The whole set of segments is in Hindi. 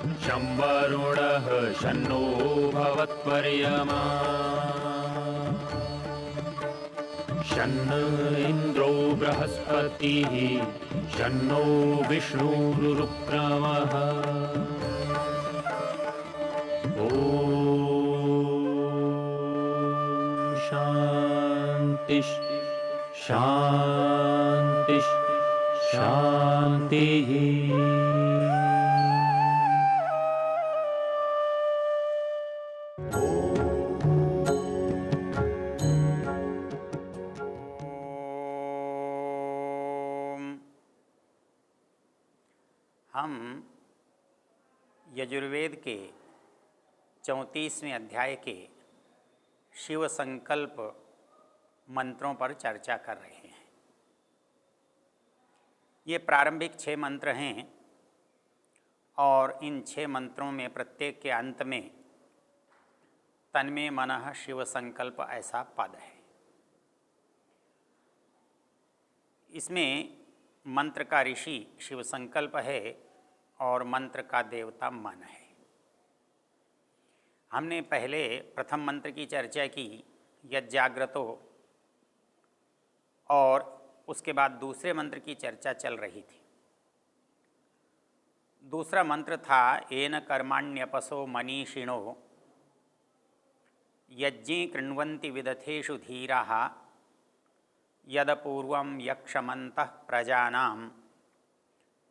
शं वरुणः शन्नो भवत्वर्यमा शन्न इन्द्रो बृहस्पतिः शन्नो विष्णुरुक्रमः शांति शांति शांति। हम यजुर्वेद के 34वें अध्याय के शिव संकल्प मंत्रों पर चर्चा कर रहे हैं। ये प्रारंभिक 6 मंत्र हैं और इन 6 मंत्रों में प्रत्येक के अंत में तन्मे मनः शिव संकल्प ऐसा पद है। इसमें मंत्र का ऋषि शिव संकल्प है और मंत्र का देवता मन है। हमने पहले प्रथम मंत्र की चर्चा की यज्जाग्रतो, और उसके बाद दूसरे मंत्र की चर्चा चल रही थी। दूसरा मंत्र था येन कर्माण्यपसो मनीषिणो यज्ञे कृण्वन्ति विदथेषु धीराः यदपूर्वं यक्षमन्तः प्रजानां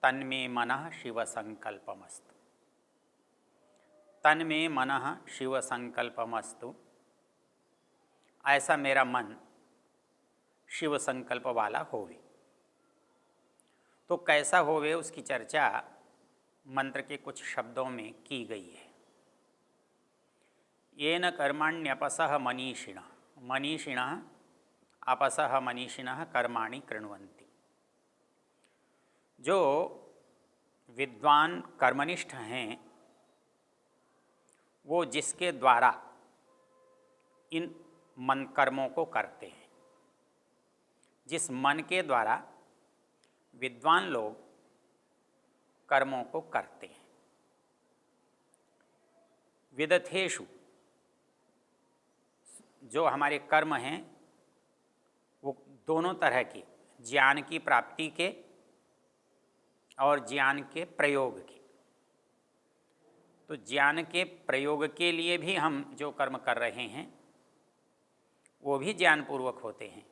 तन्मे मनः शिव संकल्पमस्तु। तन्मे मनः शिव संकल्पमस्तु, ऐसा मेरा मन शिव संकल्प वाला होवे। तो कैसा होवे उसकी चर्चा मंत्र के कुछ शब्दों में की गई है। येन कर्माण्यपसः मनीषिणः, मनीषिणः अपसः मनीषिणः कर्माणि कृण्वन्ति। जो विद्वान कर्मनिष्ठ हैं वो जिसके द्वारा इन मन कर्मों को करते हैं, जिस मन के द्वारा विद्वान लोग कर्मों को करते हैं। विदथेषु, जो हमारे कर्म हैं वो दोनों तरह के, ज्ञान की प्राप्ति के और ज्ञान के प्रयोग के। तो ज्ञान के प्रयोग के लिए भी हम जो कर्म कर रहे हैं वो भी ज्ञानपूर्वक होते हैं,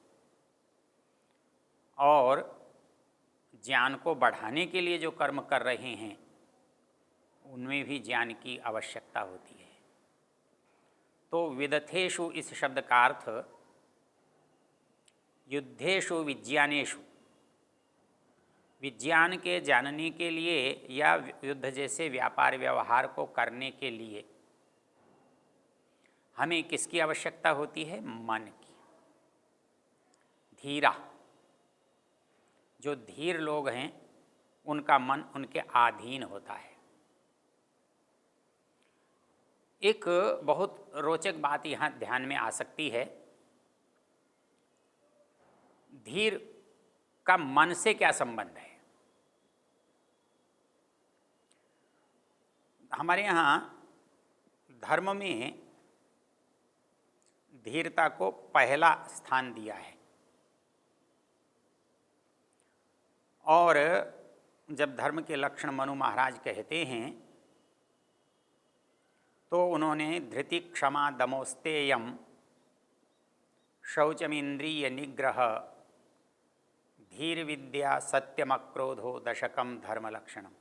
और ज्ञान को बढ़ाने के लिए जो कर्म कर रहे हैं उनमें भी ज्ञान की आवश्यकता होती है। तो विदथेषु इस शब्द का अर्थ युद्धेषु विज्ञानेषु, विज्ञान के जानने के लिए या युद्ध जैसे व्यापार व्यवहार को करने के लिए हमें किसकी आवश्यकता होती है? मन की। धीरा, जो धीर लोग हैं उनका मन उनके अधीन होता है। एक बहुत रोचक बात यहाँ ध्यान में आ सकती है, धीर का मन से क्या संबंध है? हमारे यहाँ धर्म में धीरता को पहला स्थान दिया है, और जब धर्म के लक्षण मनु महाराज कहते हैं तो उन्होंने धृति क्षमा दमोस्तेयम शौचमिंद्रिय निग्रह धीर विद्या सत्यमक्रोधो दशकम धर्म लक्षणम।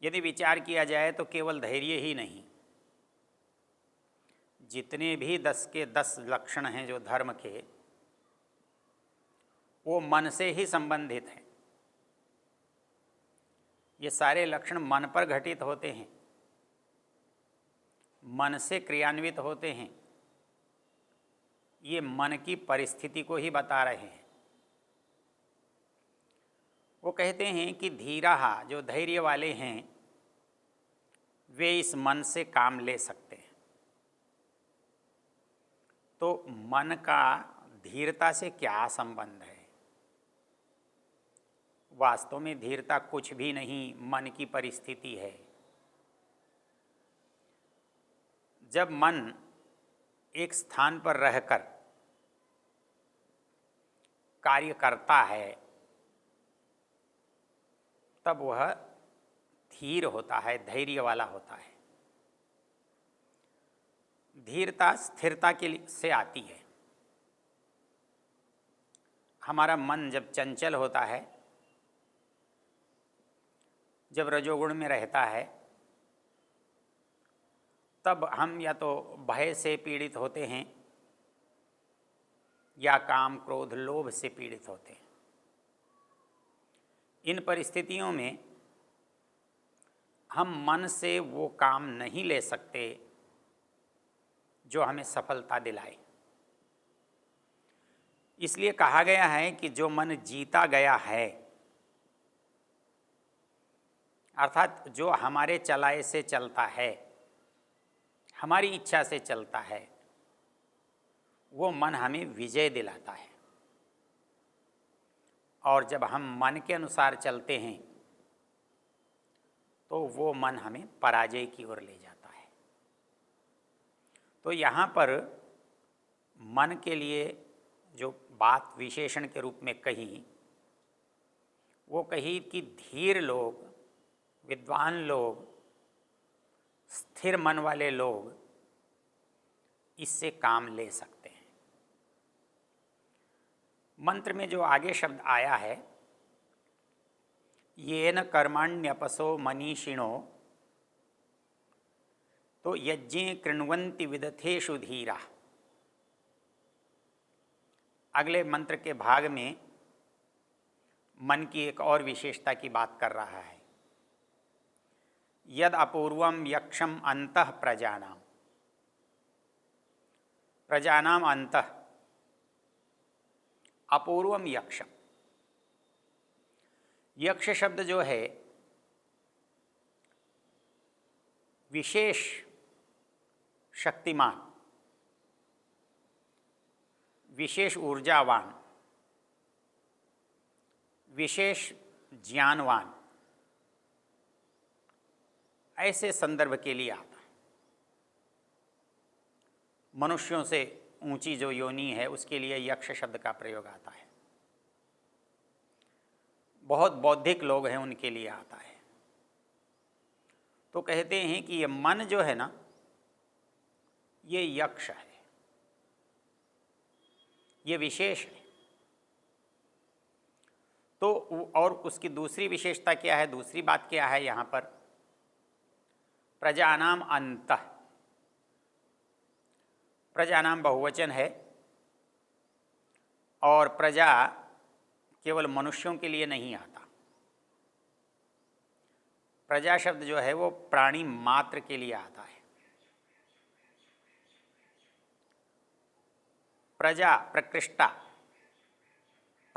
यदि विचार किया जाए तो केवल धैर्य ही नहीं, जितने भी 10 के 10 लक्षण हैं जो धर्म के, वो मन से ही संबंधित हैं। ये सारे लक्षण मन पर घटित होते हैं, मन से क्रियान्वित होते हैं। ये मन की परिस्थिति को ही बता रहे हैं। वो कहते हैं कि धीराः, जो धैर्य वाले हैं वे इस मन से काम ले सकते हैं। तो मन का धीरता से क्या संबंध है? वास्तव में धीरता कुछ भी नहीं, मन की परिस्थिति है। जब मन एक स्थान पर रहकर कार्य करता है तब वह धीर होता है, धैर्य वाला होता है। धीरता स्थिरता से आती है। हमारा मन जब चंचल होता है, जब रजोगुण में रहता है, तब हम या तो भय से पीड़ित होते हैं या काम क्रोध लोभ से पीड़ित होते हैं। इन परिस्थितियों में हम मन से वो काम नहीं ले सकते जो हमें सफलता दिलाए। इसलिए कहा गया है कि जो मन जीता गया है, अर्थात जो हमारे चलाए से चलता है, हमारी इच्छा से चलता है, वो मन हमें विजय दिलाता है। और जब हम मन के अनुसार चलते हैं तो वो मन हमें पराजय की ओर ले जाता है। तो यहाँ पर मन के लिए जो बात विशेषण के रूप में कही, वो कही कि धीर लोग, विद्वान लोग, स्थिर मन वाले लोग इससे काम ले सकते हैं। मंत्र में जो आगे शब्द आया है, येन कर्माण्यपसो मनीषिणो, तो यज्ञे कृण्वन्ति विदथेषु धीरा। अगले मंत्र के भाग में मन की एक और विशेषता की बात कर रहा है। यद अपूर्वम यक्षम अंतः प्रजानाम, प्रजानाम अंतः अपूर्वम यक्षम। यक्ष शब्द जो है विशेष शक्तिमान, विशेष ऊर्जावान, विशेष ज्ञानवान, ऐसे संदर्भ के लिए आता है। मनुष्यों से ऊंची जो योनि है उसके लिए यक्ष शब्द का प्रयोग आता है। बहुत बौद्धिक लोग हैं उनके लिए आता है। तो कहते हैं कि ये मन जो है ना, ये यक्ष है, ये विशेष है। तो और उसकी दूसरी विशेषता क्या है, दूसरी बात क्या है यहाँ पर? प्रजानाम अंतः, प्रजानाम बहुवचन है और प्रजा केवल मनुष्यों के लिए नहीं आता। प्रजा शब्द जो है वो प्राणी मात्र के लिए आता है। प्रजा प्रकृष्टा,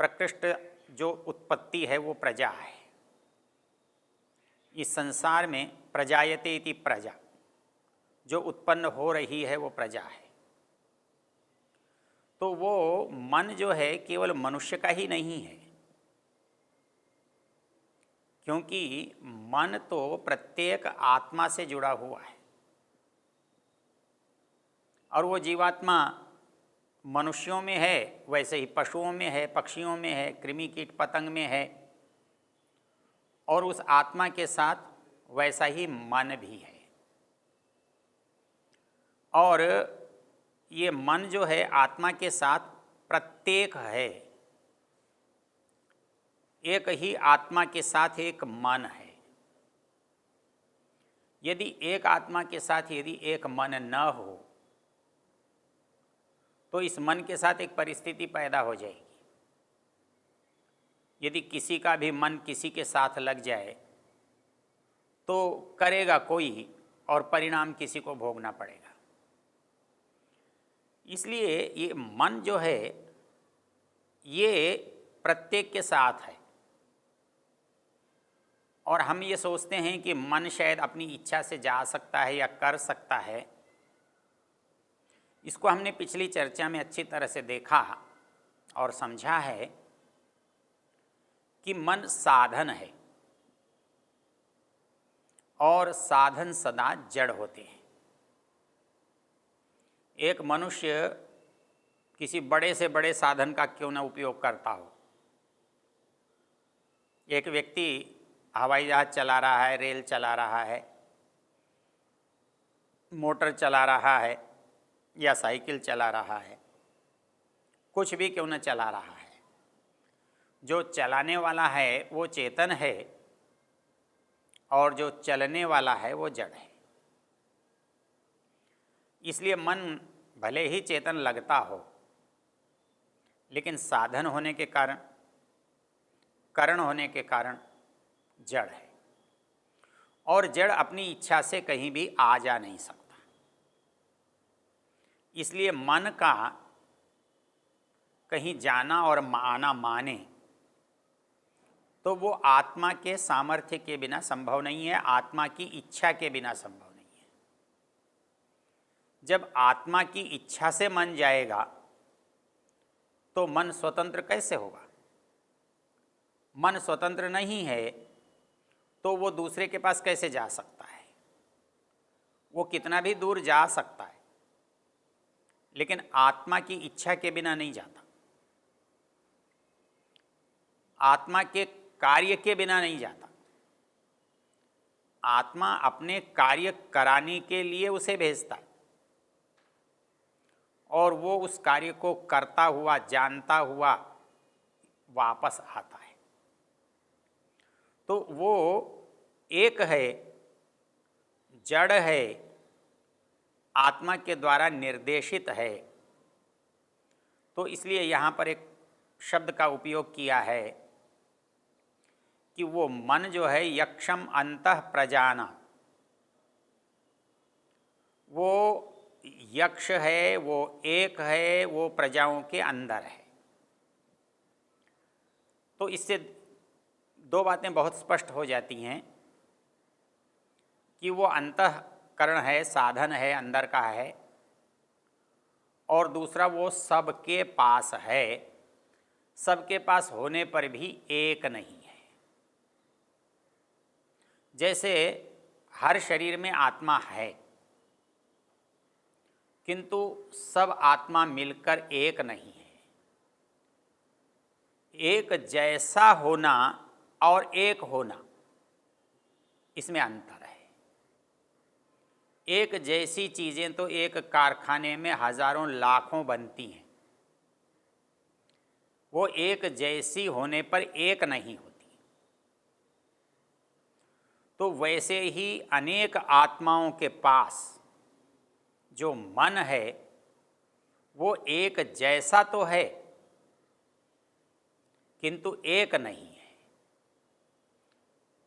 प्रकृष्ट जो उत्पत्ति है वो प्रजा है। इस संसार में प्रजायते इति प्रजा, जो उत्पन्न हो रही है वो प्रजा है। तो वो मन जो है केवल मनुष्य का ही नहीं है, क्योंकि मन तो प्रत्येक आत्मा से जुड़ा हुआ है। और वो जीवात्मा मनुष्यों में है, वैसे ही पशुओं में है, पक्षियों में है, कृमि कीट पतंग में है, और उस आत्मा के साथ वैसा ही मन भी है। और ये मन जो है आत्मा के साथ प्रत्येक है। एक ही आत्मा के साथ एक मन है। यदि एक आत्मा के साथ यदि एक मन न हो तो इस मन के साथ एक परिस्थिति पैदा हो जाएगी। यदि किसी का भी मन किसी के साथ लग जाए तो करेगा कोई और परिणाम किसी को भोगना पड़ेगा। इसलिए ये मन जो है ये प्रत्येक के साथ है। और हम ये सोचते हैं कि मन शायद अपनी इच्छा से जा सकता है या कर सकता है। इसको हमने पिछली चर्चा में अच्छी तरह से देखा और समझा है कि मन साधन है और साधन सदा जड़ होते हैं। एक मनुष्य किसी बड़े से बड़े साधन का क्यों न उपयोग करता हो। एक व्यक्ति हवाई जहाज चला रहा है, रेल चला रहा है, मोटर चला रहा है या साइकिल चला रहा है, कुछ भी क्यों न चला रहा है, जो चलाने वाला है वो चेतन है और जो चलने वाला है वो जड़ है। इसलिए मन भले ही चेतन लगता हो, लेकिन साधन होने के कारण, करण होने के कारण जड़ है, और जड़ अपनी इच्छा से कहीं भी आ जा नहीं सकता। इसलिए मन का कहीं जाना और आना माने तो वो आत्मा के सामर्थ्य के बिना संभव नहीं है, आत्मा की इच्छा के बिना संभव नहीं है। जब आत्मा की इच्छा से मन जाएगा तो मन स्वतंत्र कैसे होगा? मन स्वतंत्र नहीं है तो वो दूसरे के पास कैसे जा सकता है? वो कितना भी दूर जा सकता है, लेकिन आत्मा की इच्छा के बिना नहीं जाता, आत्मा के कार्य के बिना नहीं जाता। आत्मा अपने कार्य कराने के लिए उसे भेजता है और वो उस कार्य को करता हुआ, जानता हुआ वापस आता है। तो वो एक है, जड़ है, आत्मा के द्वारा निर्देशित है। तो इसलिए यहाँ पर एक शब्द का उपयोग किया है कि वो मन जो है यक्षम अंतः प्रजाना, वो यक्ष है, वो एक है, वो प्रजाओं के अंदर है। तो इससे दो बातें बहुत स्पष्ट हो जाती हैं कि वो अंतःकरण है, साधन है, अंदर का है, और दूसरा वो सबके पास है, सबके पास होने पर भी एक नहीं है। जैसे हर शरीर में आत्मा है, किंतु सब आत्मा मिलकर एक नहीं है। एक जैसा होना और एक होना, इसमें अंतर है। एक जैसी चीज़ें तो एक कारखाने में हजारों लाखों बनती हैं, वो एक जैसी होने पर एक नहीं होती। तो वैसे ही अनेक आत्माओं के पास जो मन है वो एक जैसा तो है, किंतु एक नहीं है।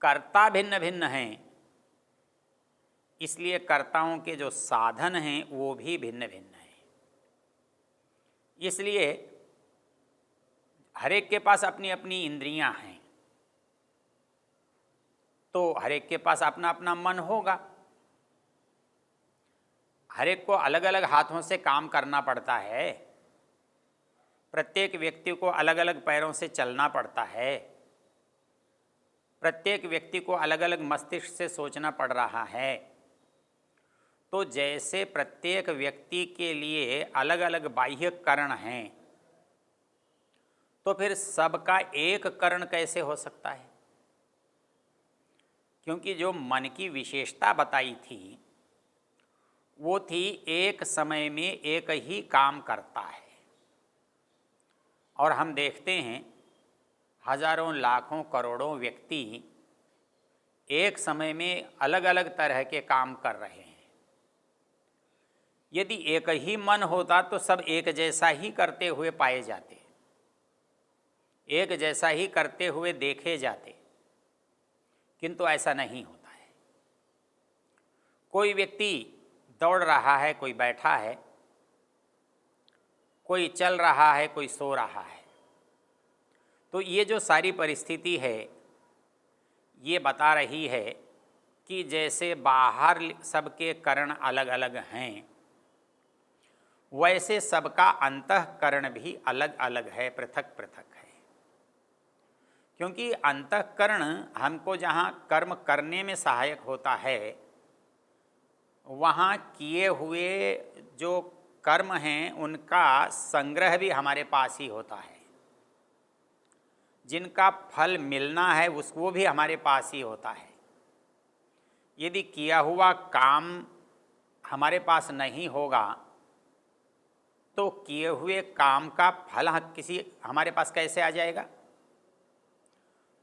कर्ता भिन्न भिन्न हैं, इसलिए कर्ताओं के जो साधन हैं वो भी भिन्न भिन्न हैं। इसलिए हर एक के पास अपनी अपनी इंद्रियां हैं, तो हर एक के पास अपना अपना मन होगा। हर एक को अलग अलग हाथों से काम करना पड़ता है, प्रत्येक व्यक्ति को अलग अलग पैरों से चलना पड़ता है, प्रत्येक व्यक्ति को अलग अलग मस्तिष्क से सोचना पड़ रहा है। तो जैसे प्रत्येक व्यक्ति के लिए अलग अलग बाह्य करण हैं, तो फिर सबका एक करण कैसे हो सकता है? क्योंकि जो मन की विशेषता बताई थी वो थी एक समय में एक ही काम करता है। और हम देखते हैं हजारों लाखों करोड़ों व्यक्ति एक समय में अलग अलग तरह के काम कर रहे हैं। यदि एक ही मन होता तो सब एक जैसा ही करते हुए पाए जाते, एक जैसा ही करते हुए देखे जाते, किंतु ऐसा नहीं होता है। कोई व्यक्ति दौड़ रहा है, कोई बैठा है, कोई चल रहा है, कोई सो रहा है। तो ये जो सारी परिस्थिति है ये बता रही है कि जैसे बाहर सबके करण अलग अलग हैं, वैसे सबका अंतःकरण भी अलग अलग है, पृथक पृथक है। क्योंकि अंतःकरण हमको जहाँ कर्म करने में सहायक होता है, वहाँ किए हुए जो कर्म हैं उनका संग्रह भी हमारे पास ही होता है, जिनका फल मिलना है उसको भी हमारे पास ही होता है। यदि किया हुआ काम हमारे पास नहीं होगा तो किए हुए काम का फल किसी हमारे पास कैसे आ जाएगा?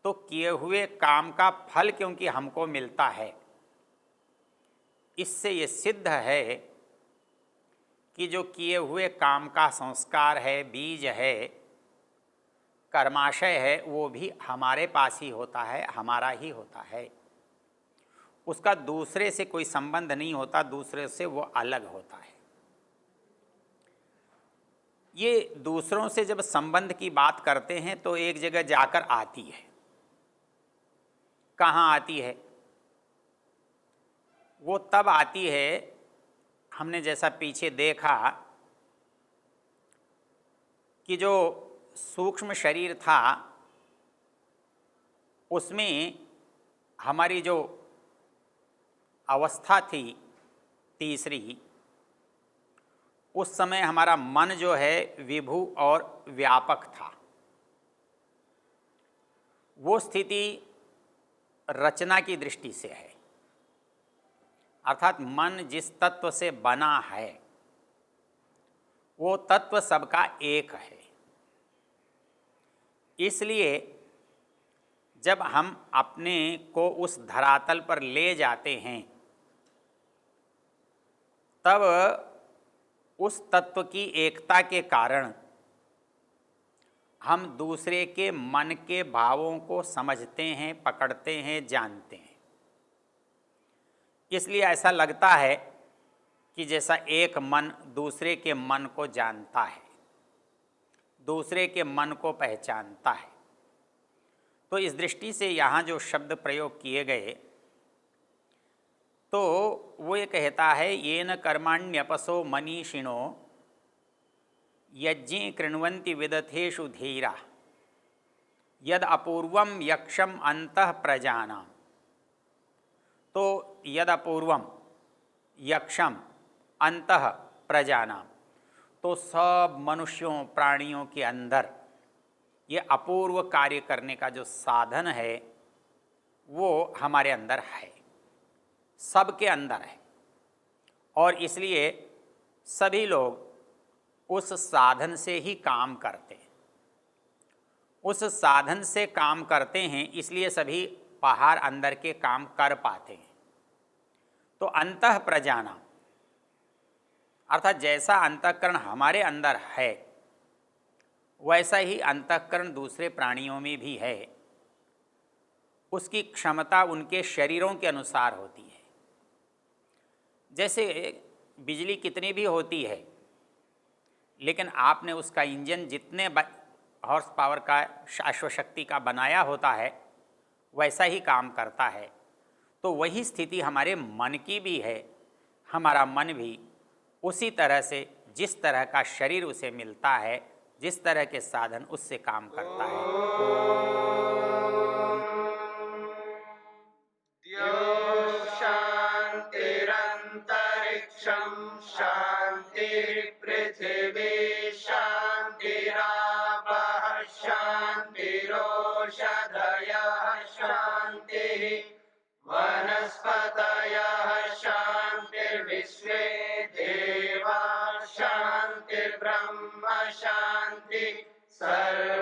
तो किए हुए काम का फल क्योंकि हमको मिलता है, इससे ये सिद्ध है कि जो किए हुए काम का संस्कार है, बीज है, कर्माशय है, वो भी हमारे पास ही होता है, हमारा ही होता है। उसका दूसरे से कोई संबंध नहीं होता, दूसरे से वो अलग होता है। ये दूसरों से जब संबंध की बात करते हैं तो एक जगह जाकर आती है। कहाँ आती है? वो तब आती है, हमने जैसा पीछे देखा कि जो सूक्ष्म शरीर था उसमें हमारी जो अवस्था थी तीसरी, उस समय हमारा मन जो है विभु और व्यापक था। वो स्थिति रचना की दृष्टि से है, अर्थात मन जिस तत्व से बना है वो तत्व सबका एक है। इसलिए जब हम अपने को उस धरातल पर ले जाते हैं तब उस तत्व की एकता के कारण हम दूसरे के मन के भावों को समझते हैं, पकड़ते हैं, जानते हैं। इसलिए ऐसा लगता है कि जैसा एक मन दूसरे के मन को जानता है, दूसरे के मन को पहचानता है। तो इस दृष्टि से यहाँ जो शब्द प्रयोग किए गए तो वो ये कहता है, येन कर्माण्यपसो मनीषिणो यज्ञे कृण्वन्ति विदथेषु धीरा यद अपूर्वम यक्षम अंतः प्रजानाम। तो यद अपूर्वम यक्षम अंतः प्रजानाम, तो सब मनुष्यों प्राणियों के अंदर ये अपूर्व कार्य करने का जो साधन है वो हमारे अंदर है, सबके अंदर है। और इसलिए सभी लोग उस साधन से ही काम करते हैं, उस साधन से काम करते हैं, इसलिए सभी बाहर अंदर के काम कर पाते हैं। तो अंतः प्रजाना अर्थात जैसा अंतःकरण हमारे अंदर है वैसा ही अंतःकरण दूसरे प्राणियों में भी है। उसकी क्षमता उनके शरीरों के अनुसार होती है। जैसे बिजली कितनी भी होती है, लेकिन आपने उसका इंजन जितने हॉर्स पावर का, अश्वशक्ति का बनाया होता है वैसा ही काम करता है। तो वही स्थिति हमारे मन की भी है। हमारा मन भी उसी तरह से, जिस तरह का शरीर उसे मिलता है, जिस तरह के साधन उससे काम करता है। शांतिरंतरिक्षं शांतिर्पृथिवी शांतिरापः शांतिरोषधयः शांतिः वनस्पतयः शांतिर्विश्वे देवा शांतिर्ब्रह्म शांति सर्व